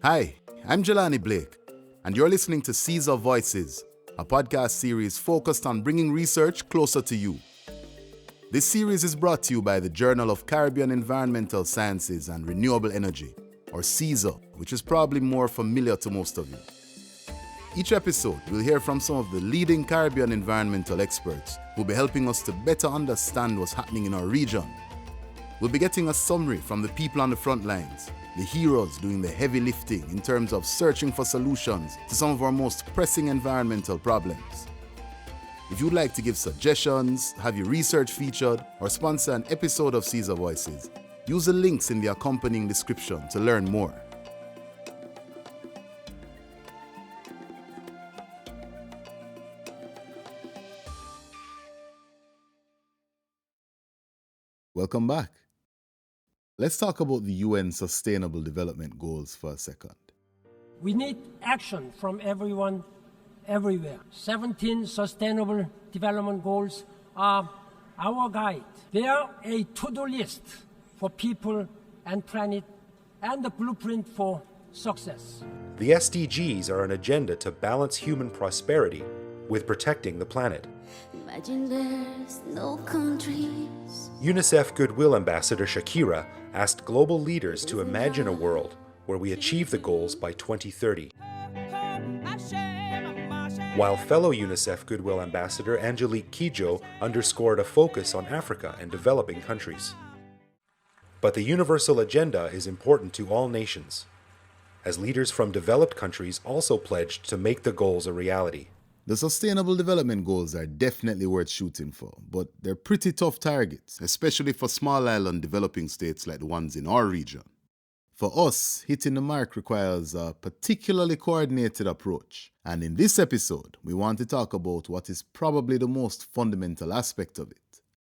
Hi, I'm Jelani Blake, and you're listening to Caesar Voices, a podcast series focused on bringing research closer to you. This series is brought to you by the Journal of Caribbean Environmental Sciences and Renewable Energy, or CESA, which is probably more familiar to most of you. Each episode, we'll hear from some of the leading Caribbean environmental experts who'll be helping us to better understand what's happening in our region. We'll be getting a summary from the people on the front lines, the heroes doing the heavy lifting in terms of searching for solutions to some of our most pressing environmental problems. If you'd like to give suggestions, have your research featured, or sponsor an episode of Caesar Voices, use the links in the accompanying description to learn more. Welcome back. Let's talk about the UN Sustainable Development Goals for a second. We need action from everyone, everywhere. 17 Sustainable Development Goals are our guide. They are a to-do list for people and planet and the blueprint for success. The SDGs are an agenda to balance human prosperity with protecting the planet. Imagine there's no countries. UNICEF Goodwill Ambassador Shakira asked global leaders to imagine a world where we achieve the goals by 2030. While fellow UNICEF Goodwill Ambassador Angelique Kidjo underscored a focus on Africa and developing countries. But the universal agenda is important to all nations, as leaders from developed countries also pledged to make the goals a reality. The Sustainable Development Goals are definitely worth shooting for, but they're pretty tough targets, especially for small island developing states like the ones in our region. For us, hitting the mark requires a particularly coordinated approach, and in this episode, we want to talk about what is probably the most fundamental aspect of it.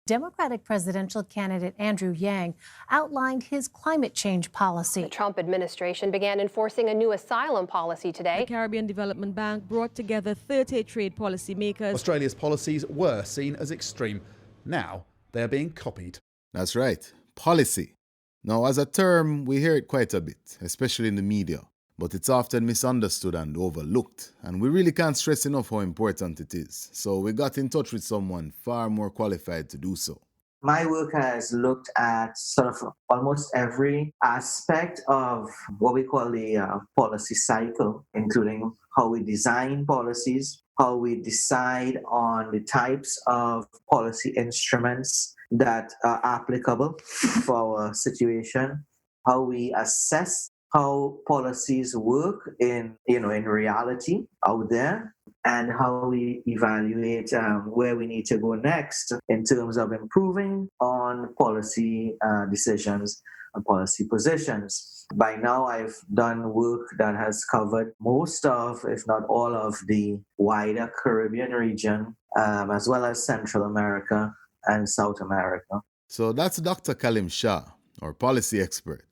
Democratic presidential candidate Andrew Yang outlined his climate change policy. The Trump administration began enforcing a new asylum policy today. The Caribbean Development Bank brought together 30 trade policy makers. Australia's policies were seen as extreme. Now they are being copied. That's right, policy. Now, as a term, we hear it quite a bit, especially in the media, but it's often misunderstood and overlooked, and we really can't stress enough how important it is. So we got in touch with someone far more qualified to do so. My work has looked at sort of almost every aspect of what we call the policy cycle, including how we design policies, how we decide on the types of policy instruments that are applicable for our situation, how we assess how policies work in reality out there, and how we evaluate where we need to go next in terms of improving on policy decisions and policy positions. By now, I've done work that has covered most of, if not all of, the wider Caribbean region, as well as Central America and South America. So that's Dr. Kalim Shah, our policy expert.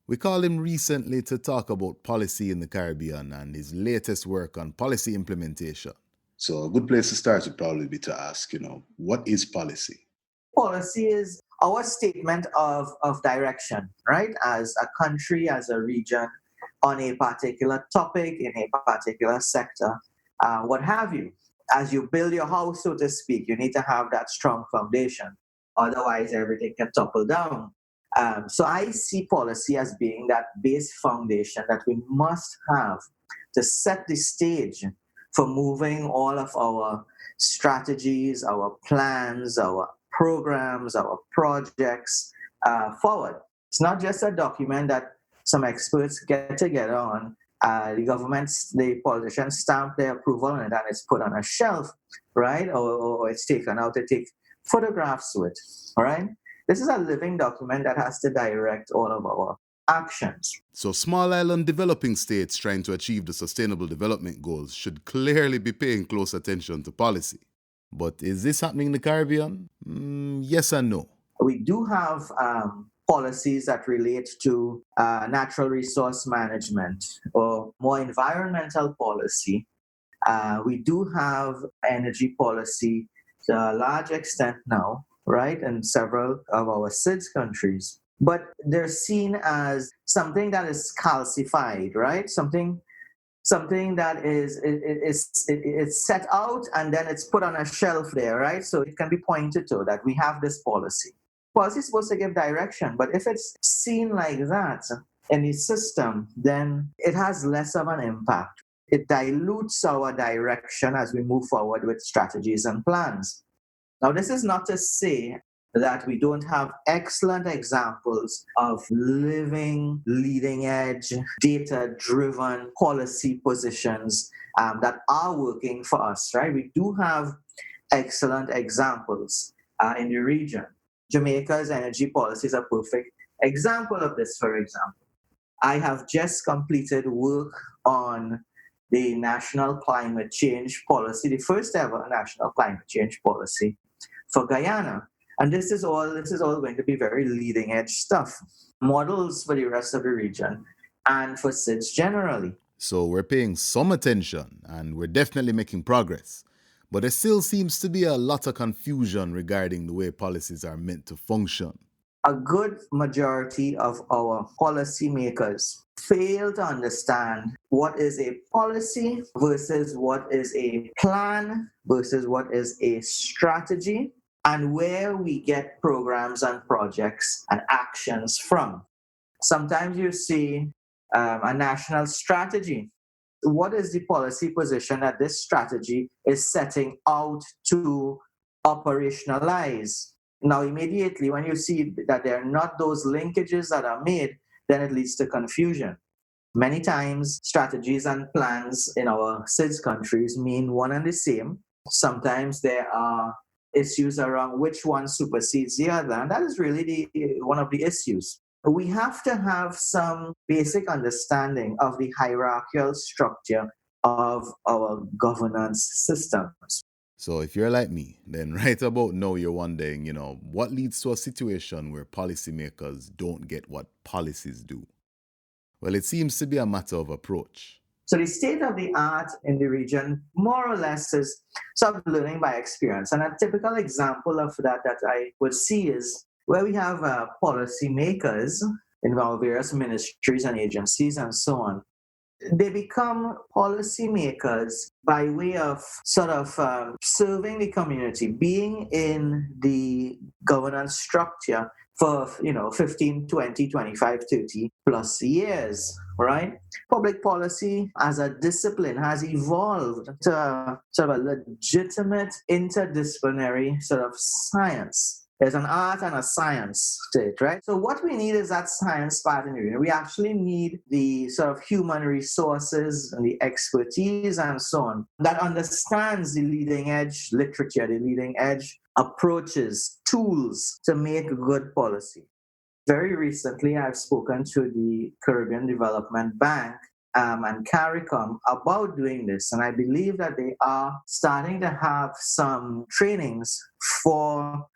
We called him recently to talk about policy in the Caribbean and his latest work on policy implementation. So a good place to start would probably be to ask, what is policy? Policy is our statement of direction, right? As a country, as a region, on a particular topic, in a particular sector, what have you. As you build your house, so to speak, you need to have that strong foundation. Otherwise, everything can topple down. So I see policy as being that base foundation that we must have to set the stage for moving all of our strategies, our plans, our programs, our projects forward. It's not just a document that some experts get together on. The governments, the politicians stamp their approval on it and it's put on a shelf, right? Or it's taken out to take photographs with, all right? This is a living document that has to direct all of our actions. So small island developing states trying to achieve the Sustainable Development Goals should clearly be paying close attention to policy. But is this happening in the Caribbean? Yes and no. We do have policies that relate to natural resource management or more environmental policy. We do have energy policy to a large extent now, right, in several of our SIDS countries. but they're seen as something that is calcified, right? Something that it's set out and then it's put on a shelf there, right? So it can be pointed to that we have this policy. Policy is supposed to give direction, but if it's seen like that in the system, then it has less of an impact. It dilutes our direction as we move forward with strategies and plans. Now, this is not to say that we don't have excellent examples of living, leading edge, data-driven policy positions that are working for us, right? We do have excellent examples in the region. Jamaica's energy policy is a perfect example of this, for example. I have just completed work on the National Climate Change Policy, the first ever National Climate Change Policy for Guyana. And this is all going to be very leading edge stuff, models for the rest of the region and for SIDS generally. So we're paying some attention and we're definitely making progress. But there still seems to be a lot of confusion regarding the way policies are meant to function. A good majority of our policymakers fail to understand what is a policy versus what is a plan versus what is a strategy, and where we get programs and projects and actions from. Sometimes you see a national strategy. What is the policy position that this strategy is setting out to operationalize? Now, immediately, when you see that there are not those linkages that are made, then it leads to confusion. Many times, strategies and plans in our SIDS countries mean one and the same. Sometimes there are issues around which one supersedes the other, and that is really one of the issues. We have to have some basic understanding of the hierarchical structure of our governance systems. So if you're like me, then right about now you're wondering, what leads to a situation where policymakers don't get what policies do? Well, it seems to be a matter of approach. So the state of the art in the region, more or less, is sort of learning by experience. And a typical example of that I would see is where we have policymakers in our various ministries and agencies and so on. They become policymakers by way of sort of serving the community, being in the governance structure for 15, 20, 25, 30 plus years, right? Public policy as a discipline has evolved to sort of a legitimate interdisciplinary sort of science. There's an art and a science to it, right? So what we need is that science part in the region. We actually need the sort of human resources and the expertise and so on that understands the leading edge literature, the leading edge approaches, tools to make good policy. Very recently, I've spoken to the Caribbean Development Bank and CARICOM about doing this. And I believe that they are starting to have some trainings for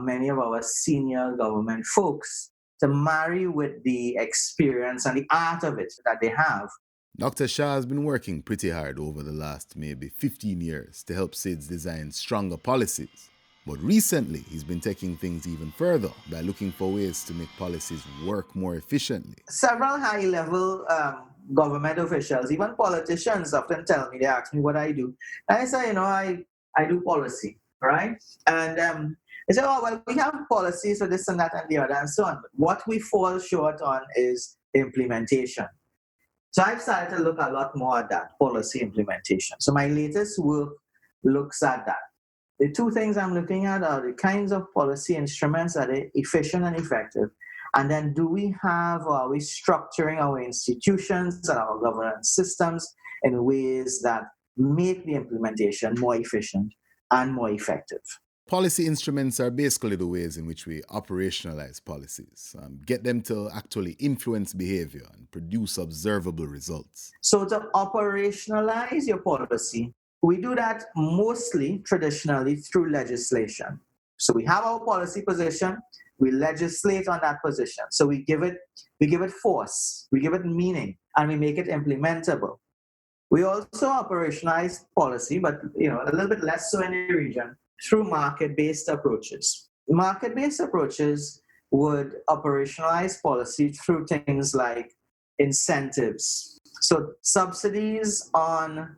many of our senior government folks to marry with the experience and the art of it that they have. Dr. Shah has been working pretty hard over the last maybe 15 years to help SIDS design stronger policies. But recently, he's been taking things even further by looking for ways to make policies work more efficiently. Several high-level government officials, even politicians, often tell me, they ask me what I do. And I say, I do policy, right? And they say, oh, well, we have policies for this and that and the other and so on. But what we fall short on is implementation. So I've started to look a lot more at that, policy implementation. So my latest work looks at that. The two things I'm looking at are the kinds of policy instruments that are efficient and effective. And then are we structuring our institutions and our governance systems in ways that make the implementation more efficient and more effective? Policy instruments are basically the ways in which we operationalize policies, get them to actually influence behavior and produce observable results. So to operationalize your policy, we do that mostly traditionally through legislation. So we have our policy position, we legislate on that position. So we give it force, we give it meaning, and we make it implementable. We also operationalize policy, but a little bit less so in the region, through market-based approaches. Market-based approaches would operationalize policy through things like incentives. So subsidies on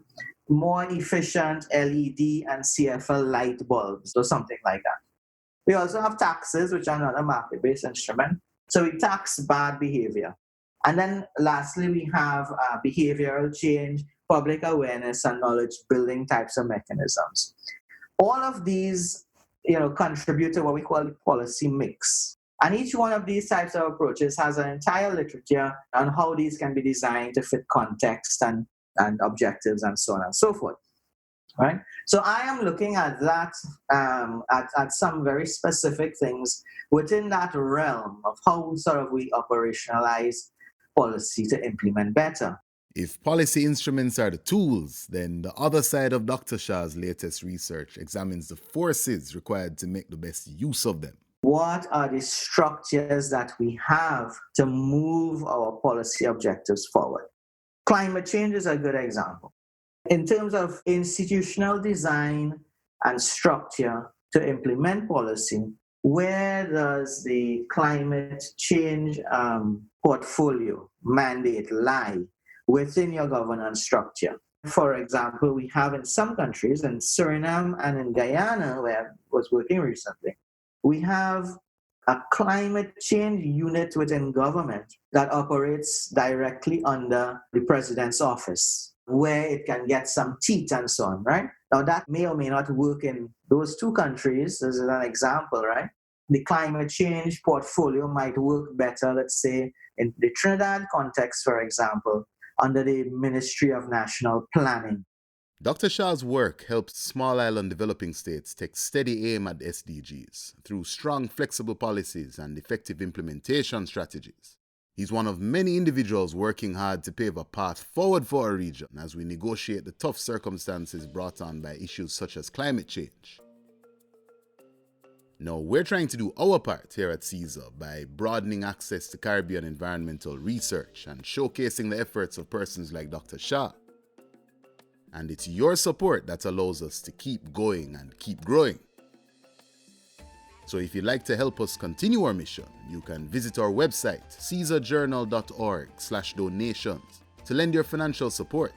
more efficient LED and CFL light bulbs or something like that. We also have taxes, which are another market-based instrument. So we tax bad behavior. And then lastly, we have behavioral change, public awareness, and knowledge building types of mechanisms. All of these, contribute to what we call the policy mix. And each one of these types of approaches has an entire literature on how these can be designed to fit context and objectives and so on and so forth. Right? So I am looking at that, at some very specific things within that realm of how sort of we operationalize policy to implement better. If policy instruments are the tools, then the other side of Dr. Shah's latest research examines the forces required to make the best use of them. What are the structures that we have to move our policy objectives forward? Climate change is a good example. In terms of institutional design and structure to implement policy, where does the climate change portfolio mandate lie within your governance structure? For example, we have in some countries, in Suriname and in Guyana, where I was working recently, we have a climate change unit within government that operates directly under the president's office, where it can get some teeth and so on, right? Now that may or may not work in those two countries, as an example, right? The climate change portfolio might work better, let's say, in the Trinidad context, for example, under the Ministry of National Planning. Dr. Shah's work helps small island developing states take steady aim at SDGs through strong, flexible policies and effective implementation strategies. He's one of many individuals working hard to pave a path forward for our region as we negotiate the tough circumstances brought on by issues such as climate change. Now, we're trying to do our part here at CESA by broadening access to Caribbean environmental research and showcasing the efforts of persons like Dr. Shah. And it's your support that allows us to keep going and keep growing. So if you'd like to help us continue our mission, you can visit our website, caesarjournal.org/donations, to lend your financial support.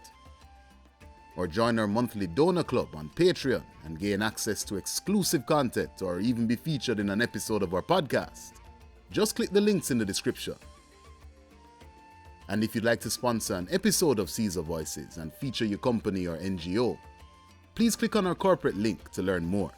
Or join our monthly donor club on Patreon and gain access to exclusive content or even be featured in an episode of our podcast. Just click the links in the description. And if you'd like to sponsor an episode of CESA Voices and feature your company or NGO, please click on our corporate link to learn more.